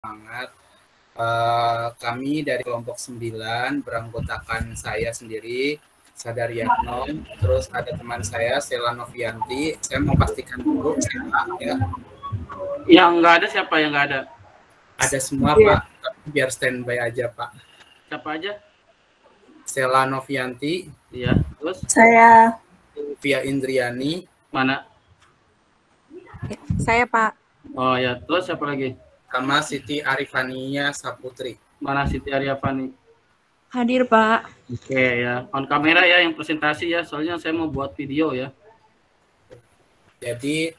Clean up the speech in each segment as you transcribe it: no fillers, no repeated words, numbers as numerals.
semangat. Kami dari kelompok 9 beranggotakan saya sendiri, Sadariatno, terus ada teman saya, Sela Novianti. Saya mau pastikan dulu, Sela ya. Yang nggak ada siapa yang nggak ada? Ada semua Pak, tapi biar standby aja Pak. Siapa aja? Sela Novianti. Iya, terus? Saya. Via Indriani. Mana? Saya Pak. Oh ya, terus siapa lagi? Sama Siti Arifania Saputri. Mana Siti Arifani? Hadir Pak. Oke ya, on kamera ya yang presentasi ya, soalnya saya mau buat video ya. Jadi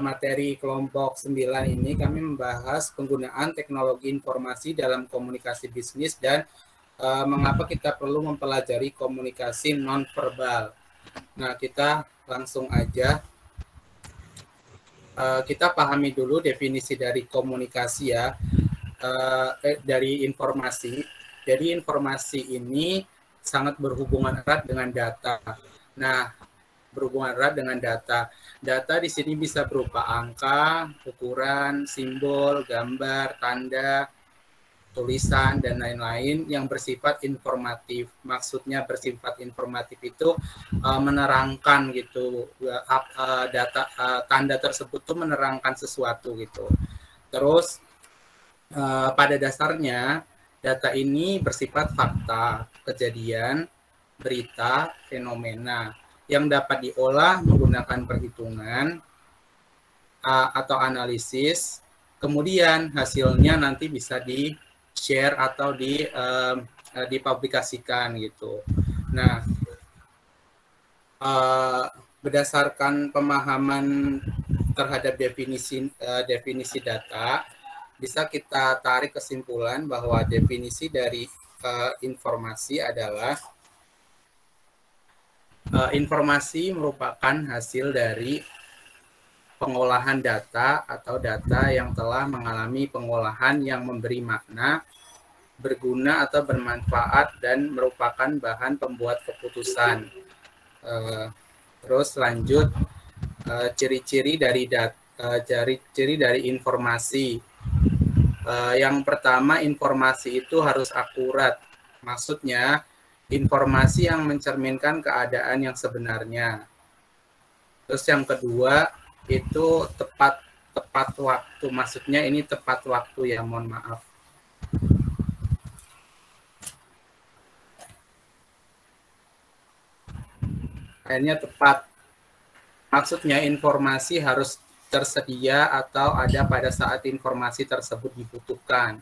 materi kelompok 9 ini kami membahas penggunaan teknologi informasi dalam komunikasi bisnis dan mengapa kita perlu mempelajari komunikasi nonverbal. Nah, kita langsung aja. Kita pahami dulu definisi dari komunikasi ya, dari informasi. Jadi informasi ini sangat berhubungan erat dengan data. Nah, berhubungan erat dengan data. Data di sini bisa berupa angka, ukuran, simbol, gambar, tanda, tulisan, dan lain-lain yang bersifat informatif. Maksudnya bersifat informatif itu menerangkan gitu, data tanda tersebut tuh menerangkan sesuatu gitu. Terus pada dasarnya data ini bersifat fakta, kejadian, berita, fenomena yang dapat diolah menggunakan perhitungan atau analisis. Kemudian hasilnya nanti bisa di-share atau dipublikasikan gitu. Nah, berdasarkan pemahaman terhadap definisi data, bisa kita tarik kesimpulan bahwa definisi dari informasi adalah informasi merupakan hasil dari pengolahan data atau data yang telah mengalami pengolahan yang memberi makna, berguna atau bermanfaat dan merupakan bahan pembuat keputusan. Terus lanjut ciri-ciri dari informasi. Yang pertama, informasi itu harus akurat. Maksudnya informasi yang mencerminkan keadaan yang sebenarnya. Terus yang kedua itu tepat waktu. Maksudnya ini tepat waktu ya, mohon maaf. Akhirnya tepat. Maksudnya informasi harus tersedia atau ada pada saat informasi tersebut dibutuhkan.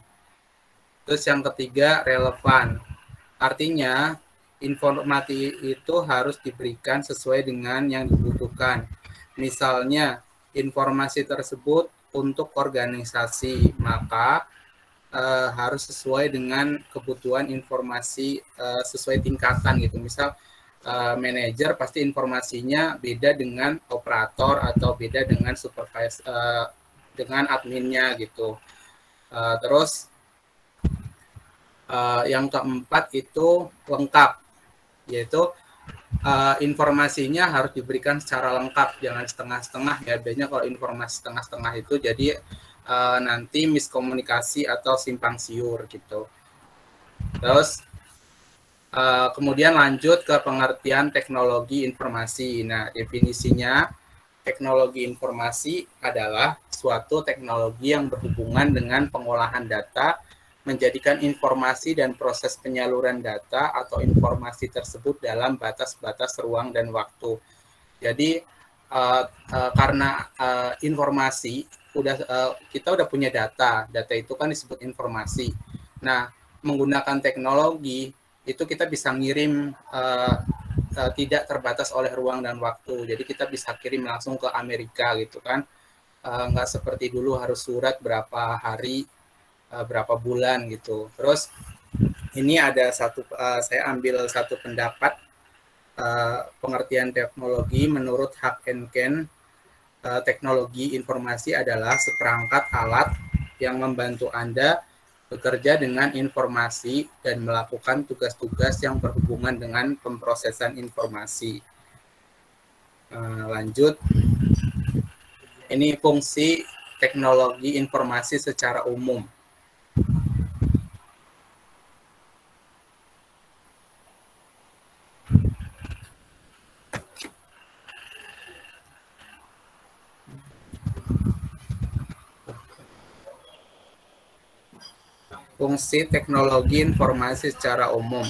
Terus yang ketiga, relevan. Artinya informasi itu harus diberikan sesuai dengan yang dibutuhkan. Misalnya informasi tersebut untuk organisasi, maka harus sesuai dengan kebutuhan informasi sesuai tingkatan gitu. Misal manajer pasti informasinya beda dengan operator atau beda dengan supervisor, dengan adminnya gitu. Terus yang keempat itu lengkap, yaitu informasinya harus diberikan secara lengkap, jangan setengah-setengah ya. Biasanya kalau informasi setengah-setengah itu jadi nanti miskomunikasi atau simpang siur gitu. Terus kemudian lanjut ke pengertian teknologi informasi. Nah, definisinya teknologi informasi adalah suatu teknologi yang berhubungan dengan pengolahan data, menjadikan informasi dan proses penyaluran data atau informasi tersebut dalam batas-batas ruang dan waktu. Jadi karena informasi kita udah punya data itu kan disebut informasi. Nah, menggunakan teknologi itu kita bisa ngirim tidak terbatas oleh ruang dan waktu. Jadi kita bisa kirim langsung ke Amerika gitu kan. Nggak seperti dulu harus surat berapa hari, berapa bulan gitu. Terus ini ada saya ambil satu pendapat pengertian teknologi menurut Huck and Ken. Teknologi informasi adalah seperangkat alat yang membantu Anda bekerja dengan informasi dan melakukan tugas-tugas yang berhubungan dengan pemrosesan informasi. Lanjut, ini fungsi teknologi informasi secara umum. Fungsi teknologi informasi secara umum.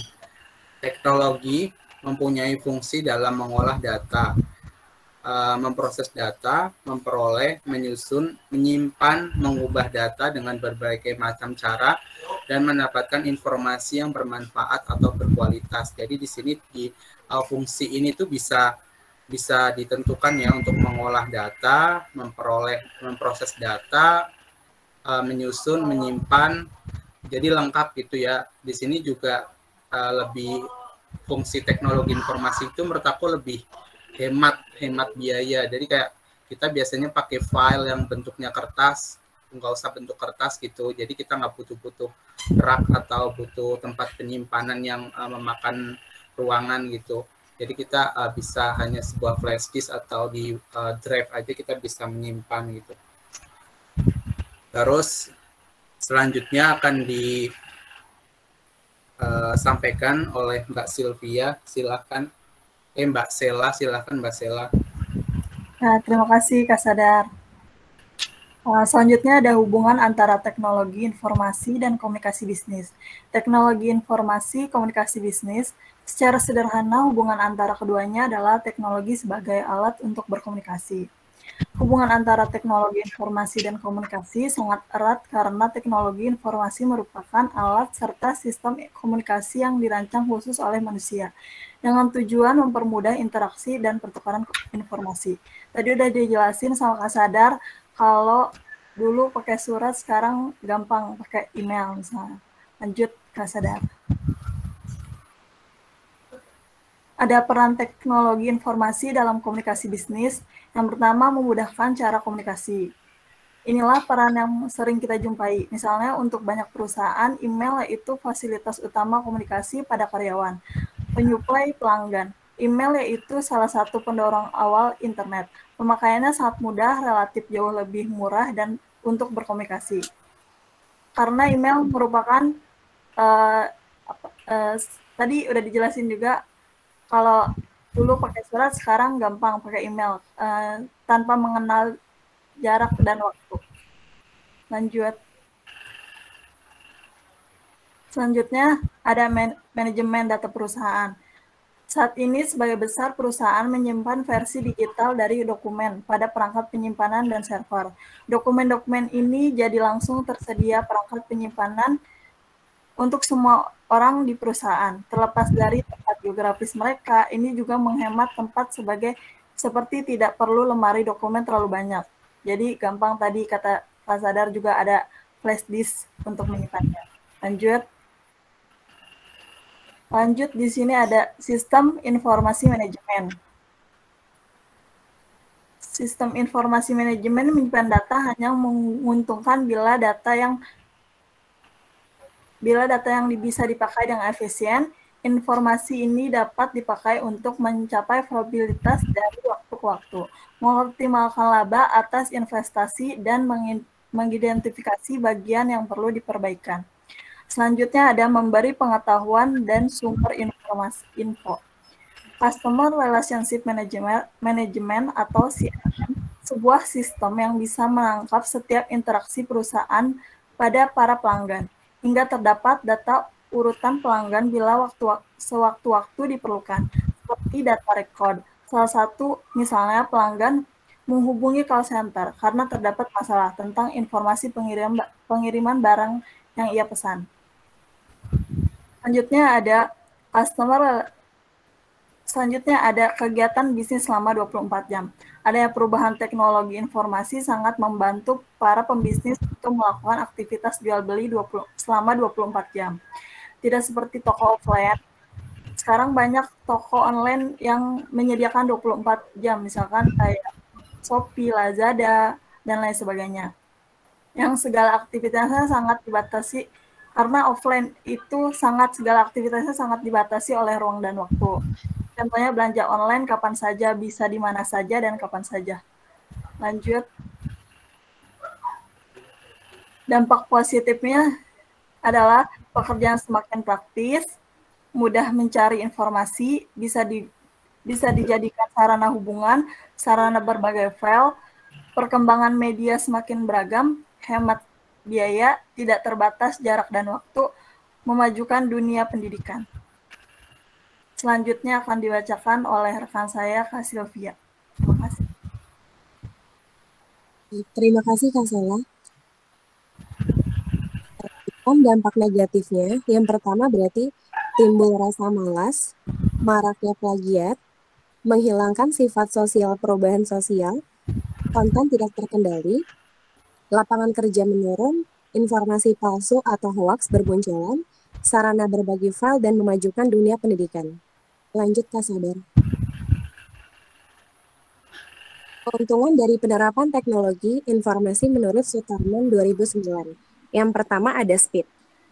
Teknologi mempunyai fungsi dalam mengolah data, memproses data, memperoleh, menyusun, menyimpan, mengubah data dengan berbagai macam cara, dan mendapatkan informasi yang bermanfaat atau berkualitas. Jadi di sini fungsi ini tuh bisa ditentukan ya untuk mengolah data, memproses data, menyusun, menyimpan. Jadi lengkap gitu ya. Di sini juga lebih fungsi teknologi informasi itu menurut aku lebih hemat biaya. Jadi kayak kita biasanya pakai file yang bentuknya kertas, nggak usah bentuk kertas gitu. Jadi kita nggak butuh rak atau butuh tempat penyimpanan yang memakan ruangan gitu. Jadi kita bisa hanya sebuah flash disk atau di drive aja kita bisa menyimpan gitu. Terus selanjutnya akan disampaikan oleh Mbak Sylvia, silakan. Mbak Sela, silakan Mbak Sela. Nah, terima kasih Kak Sadar. Selanjutnya ada hubungan antara teknologi informasi dan komunikasi bisnis. Teknologi informasi, komunikasi bisnis, secara sederhana hubungan antara keduanya adalah teknologi sebagai alat untuk berkomunikasi. Hubungan antara teknologi informasi dan komunikasi sangat erat karena teknologi informasi merupakan alat serta sistem komunikasi yang dirancang khusus oleh manusia dengan tujuan mempermudah interaksi dan pertukaran informasi. Tadi udah dijelasin sama Kak Sadar kalau dulu pakai surat, sekarang gampang pakai email misalnya. Lanjut Kak Sadar. Ada peran teknologi informasi dalam komunikasi bisnis. Yang pertama, memudahkan cara komunikasi. Inilah peran yang sering kita jumpai. Misalnya untuk banyak perusahaan, email yaitu fasilitas utama komunikasi pada karyawan. Penyuplai pelanggan. Email yaitu salah satu pendorong awal internet. Pemakaiannya sangat mudah, relatif jauh lebih murah dan untuk berkomunikasi. Karena email merupakan, tadi udah dijelasin juga, kalau dulu pakai surat, sekarang gampang pakai email tanpa mengenal jarak dan waktu. Lanjut. Selanjutnya ada manajemen data perusahaan. Saat ini sebagai besar perusahaan menyimpan versi digital dari dokumen pada perangkat penyimpanan dan server. Dokumen-dokumen ini jadi langsung tersedia perangkat penyimpanan untuk semua orang di perusahaan, terlepas dari tempat geografis mereka. Ini juga menghemat tempat seperti tidak perlu lemari dokumen terlalu banyak. Jadi gampang, tadi kata Pak Sadar juga ada flash disk untuk menyimpannya. Lanjut di sini ada sistem informasi manajemen. Sistem informasi manajemen menyimpan data hanya menguntungkan bila data yang bisa dipakai dengan efisien. Informasi ini dapat dipakai untuk mencapai probabilitas dari waktu ke waktu, mengoptimalkan laba atas investasi, dan mengidentifikasi bagian yang perlu diperbaikan. Selanjutnya ada memberi pengetahuan dan sumber info. Customer Relationship Management atau CRM, sebuah sistem yang bisa menangkap setiap interaksi perusahaan pada para pelanggan, hingga terdapat data urutan pelanggan bila sewaktu-waktu diperlukan, seperti data record. Salah satu misalnya pelanggan menghubungi call center karena terdapat masalah tentang informasi pengiriman barang yang ia pesan. Selanjutnya ada kegiatan bisnis selama 24 jam. Adanya perubahan teknologi informasi sangat membantu para pembisnis untuk melakukan aktivitas jual beli selama 24 jam. Tidak seperti toko offline. Sekarang banyak toko online yang menyediakan 24 jam, misalkan kayak Shopee, Lazada, dan lain sebagainya. Yang segala aktivitasnya sangat dibatasi, karena offline itu segala aktivitasnya sangat dibatasi oleh ruang dan waktu. Contohnya belanja online kapan saja, bisa di mana saja, dan kapan saja. Lanjut. Dampak positifnya adalah pekerjaan semakin praktis, mudah mencari informasi, bisa dijadikan sarana hubungan, sarana berbagai file, perkembangan media semakin beragam, hemat biaya, tidak terbatas jarak dan waktu, memajukan dunia pendidikan. Selanjutnya akan dibacakan oleh rekan saya, Kak Sylvia. Terima kasih. Terima kasih, Kak Sela. Dampak negatifnya, yang pertama berarti timbul rasa malas, maraknya plagiat, menghilangkan sifat sosial perubahan sosial, konten tidak terkendali, lapangan kerja menurun, informasi palsu atau hoaks bermunculan, sarana berbagi file dan memajukan dunia pendidikan. Lanjut, Kak Sadar. Keuntungan dari penerapan teknologi informasi menurut Sutarman 2009. Yang pertama ada speed.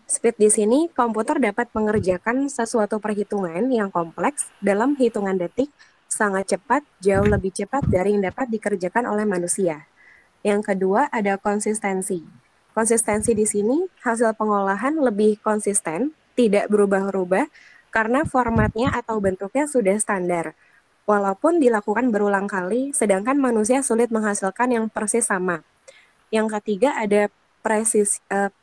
Speed di sini, komputer dapat mengerjakan sesuatu perhitungan yang kompleks dalam hitungan detik, sangat cepat, jauh lebih cepat dari yang dapat dikerjakan oleh manusia. Yang kedua ada konsistensi. Konsistensi di sini, hasil pengolahan lebih konsisten, tidak berubah-ubah, karena formatnya atau bentuknya sudah standar. Walaupun dilakukan berulang kali, sedangkan manusia sulit menghasilkan yang persis sama. Yang ketiga ada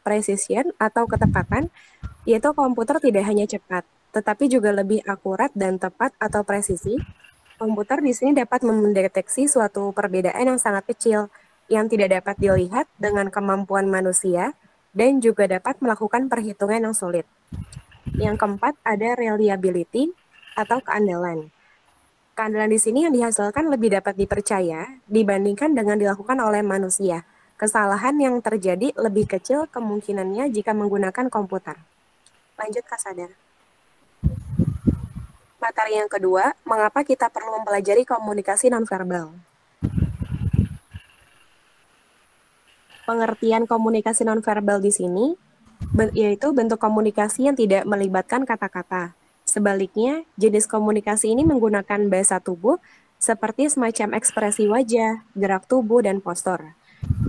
precision atau ketepatan, yaitu komputer tidak hanya cepat, tetapi juga lebih akurat dan tepat atau presisi. Komputer di sini dapat mendeteksi suatu perbedaan yang sangat kecil, yang tidak dapat dilihat dengan kemampuan manusia, dan juga dapat melakukan perhitungan yang sulit. Yang keempat ada reliability atau keandalan. Keandalan di sini yang dihasilkan lebih dapat dipercaya dibandingkan dengan dilakukan oleh manusia. Kesalahan yang terjadi lebih kecil kemungkinannya jika menggunakan komputer. Lanjut, Kak Sadar. Materi yang kedua, mengapa kita perlu mempelajari komunikasi nonverbal? Pengertian komunikasi nonverbal di sini yaitu bentuk komunikasi yang tidak melibatkan kata-kata. Sebaliknya, jenis komunikasi ini menggunakan bahasa tubuh seperti semacam ekspresi wajah, gerak tubuh, dan postur.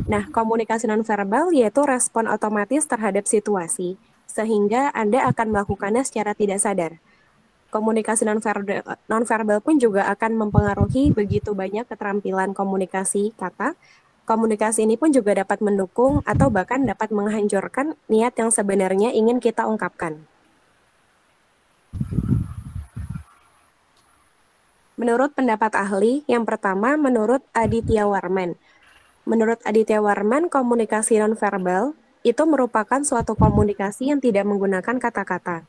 Nah, komunikasi nonverbal yaitu respon otomatis terhadap situasi, sehingga Anda akan melakukannya secara tidak sadar. Komunikasi nonverbal pun juga akan mempengaruhi begitu banyak keterampilan komunikasi kata. Komunikasi ini pun juga dapat mendukung atau bahkan dapat menghancurkan niat yang sebenarnya ingin kita ungkapkan. Menurut pendapat ahli, yang pertama menurut Aditya Warman. Menurut Aditya Warman, komunikasi nonverbal itu merupakan suatu komunikasi yang tidak menggunakan kata-kata.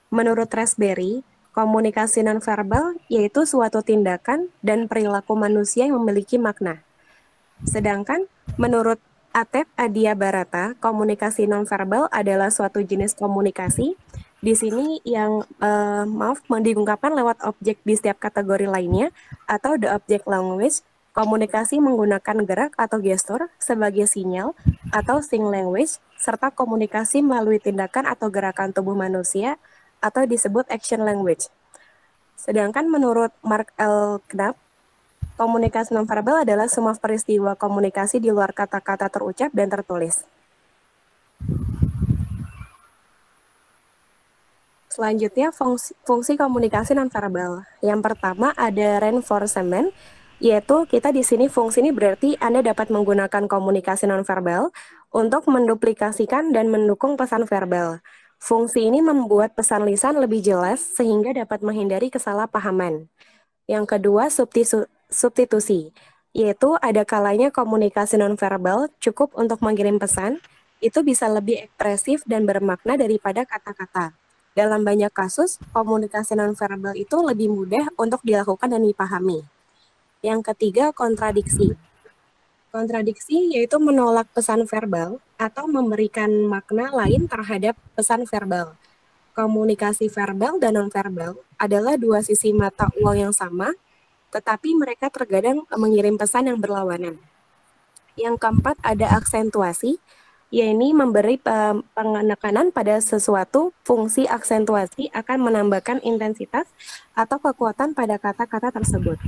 Menurut Raspberry, komunikasi nonverbal yaitu suatu tindakan dan perilaku manusia yang memiliki makna. Sedangkan menurut Atep Adia Barata, komunikasi nonverbal adalah suatu jenis komunikasi. Di sini yang diungkapkan lewat objek di setiap kategori lainnya atau the object language, komunikasi menggunakan gerak atau gestur sebagai sinyal atau sign language, serta komunikasi melalui tindakan atau gerakan tubuh manusia atau disebut action language. Sedangkan menurut Mark L. Knapp, komunikasi nonverbal adalah semua peristiwa komunikasi di luar kata-kata terucap dan tertulis. Selanjutnya, fungsi komunikasi nonverbal. Yang pertama ada reinforcement, yaitu kita di sini fungsi ini berarti Anda dapat menggunakan komunikasi nonverbal untuk menduplikasikan dan mendukung pesan verbal. Fungsi ini membuat pesan lisan lebih jelas sehingga dapat menghindari kesalahpahaman. Yang kedua, substitusi, yaitu ada kalanya komunikasi nonverbal cukup untuk mengirim pesan, itu bisa lebih ekspresif dan bermakna daripada kata-kata. Dalam banyak kasus, komunikasi nonverbal itu lebih mudah untuk dilakukan dan dipahami. Yang ketiga, kontradiksi. Kontradiksi yaitu menolak pesan verbal atau memberikan makna lain terhadap pesan verbal. Komunikasi verbal dan nonverbal adalah dua sisi mata uang yang sama, tetapi mereka terkadang mengirim pesan yang berlawanan. Yang keempat ada aksentuasi, yaitu memberi penekanan pada sesuatu. Fungsi aksentuasi akan menambahkan intensitas atau kekuatan pada kata-kata tersebut.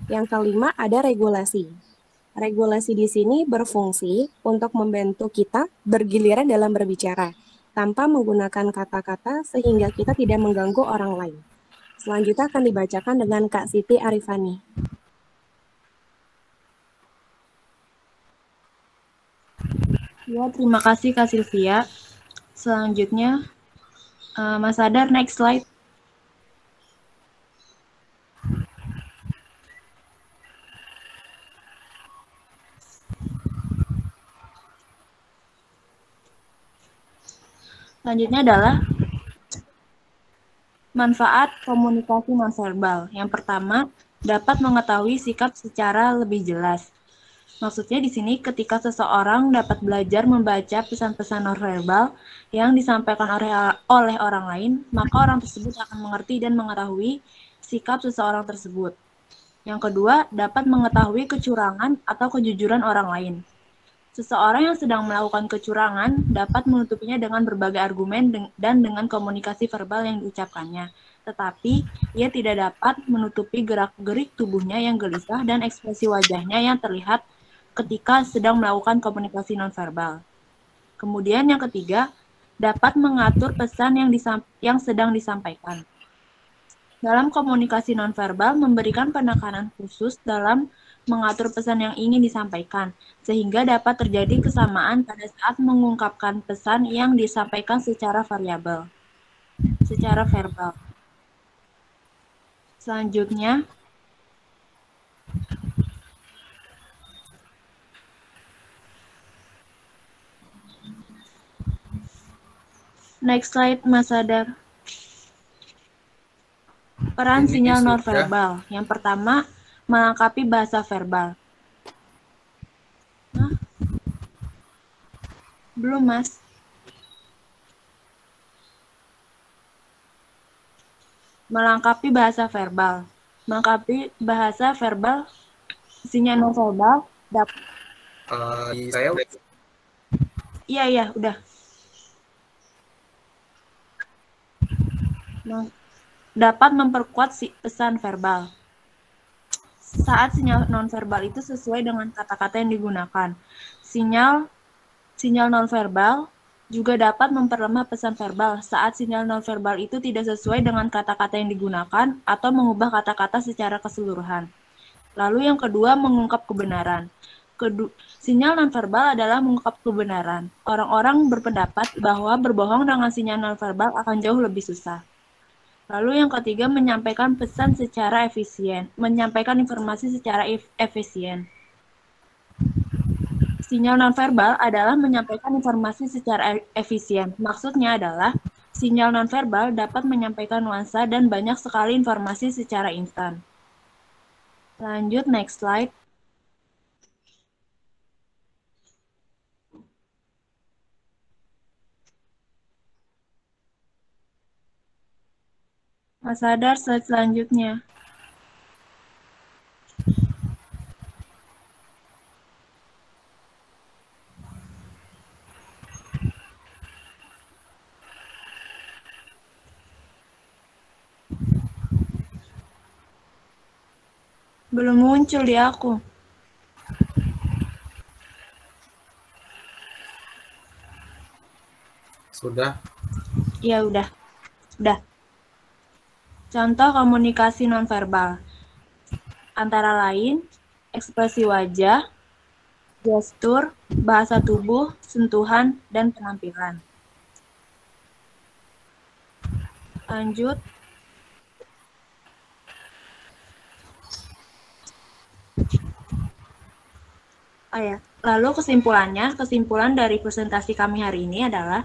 Yang kelima ada regulasi. Regulasi di sini berfungsi untuk membantu kita bergiliran dalam berbicara, tanpa menggunakan kata-kata sehingga kita tidak mengganggu orang lain. Selanjutnya akan dibacakan dengan Kak Siti Arifani. Ya, terima kasih Kak Sylvia. Selanjutnya, Mas Adar, next slide. Selanjutnya adalah manfaat komunikasi nonverbal. Yang pertama, dapat mengetahui sikap secara lebih jelas. Maksudnya di sini ketika seseorang dapat belajar membaca pesan-pesan nonverbal yang disampaikan oleh orang lain, maka orang tersebut akan mengerti dan mengetahui sikap seseorang tersebut. Yang kedua, dapat mengetahui kecurangan atau kejujuran orang lain. Seseorang yang sedang melakukan kecurangan dapat menutupinya dengan berbagai argumen dan dengan komunikasi verbal yang diucapkannya. Tetapi, ia tidak dapat menutupi gerak-gerik tubuhnya yang gelisah dan ekspresi wajahnya yang terlihat ketika sedang melakukan komunikasi nonverbal. Kemudian yang ketiga, dapat mengatur pesan yang sedang disampaikan. Dalam komunikasi nonverbal memberikan penekanan khusus dalam mengatur pesan yang ingin disampaikan, sehingga dapat terjadi kesamaan pada saat mengungkapkan pesan yang disampaikan secara verbal. Selanjutnya, next slide, Mas Adar. Peran sinyal nonverbal. Yang pertama, melengkapi bahasa verbal. Hah? Belum, Mas. Melengkapi bahasa verbal. Melengkapi bahasa verbal, sinyal nonverbal dapat. Saya udah. Iya, udah. Dapat memperkuat pesan verbal. Saat sinyal nonverbal itu sesuai dengan kata-kata yang digunakan. Sinyal nonverbal juga dapat memperlemah pesan verbal saat sinyal nonverbal itu tidak sesuai dengan kata-kata yang digunakan atau mengubah kata-kata secara keseluruhan. Lalu yang kedua, mengungkap kebenaran. Sinyal nonverbal adalah mengungkap kebenaran. Orang-orang berpendapat bahwa berbohong dengan sinyal nonverbal akan jauh lebih susah. Lalu yang ketiga, menyampaikan pesan secara efisien, menyampaikan informasi secara efisien. Sinyal nonverbal adalah menyampaikan informasi secara efisien. Maksudnya adalah, sinyal nonverbal dapat menyampaikan nuansa dan banyak sekali informasi secara instan. Lanjut, next slide. Mas Adar, slide selanjutnya. Belum muncul di aku. Sudah? Ya, udah. Contoh komunikasi nonverbal. Antara lain, ekspresi wajah, gestur, bahasa tubuh, sentuhan, dan penampilan. Lanjut. Lalu kesimpulan dari presentasi kami hari ini adalah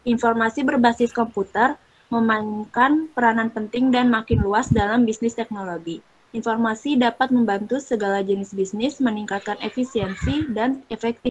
informasi berbasis komputer memainkan peranan penting dan makin luas dalam bisnis teknologi. Informasi dapat membantu segala jenis bisnis meningkatkan efisiensi dan efektivitas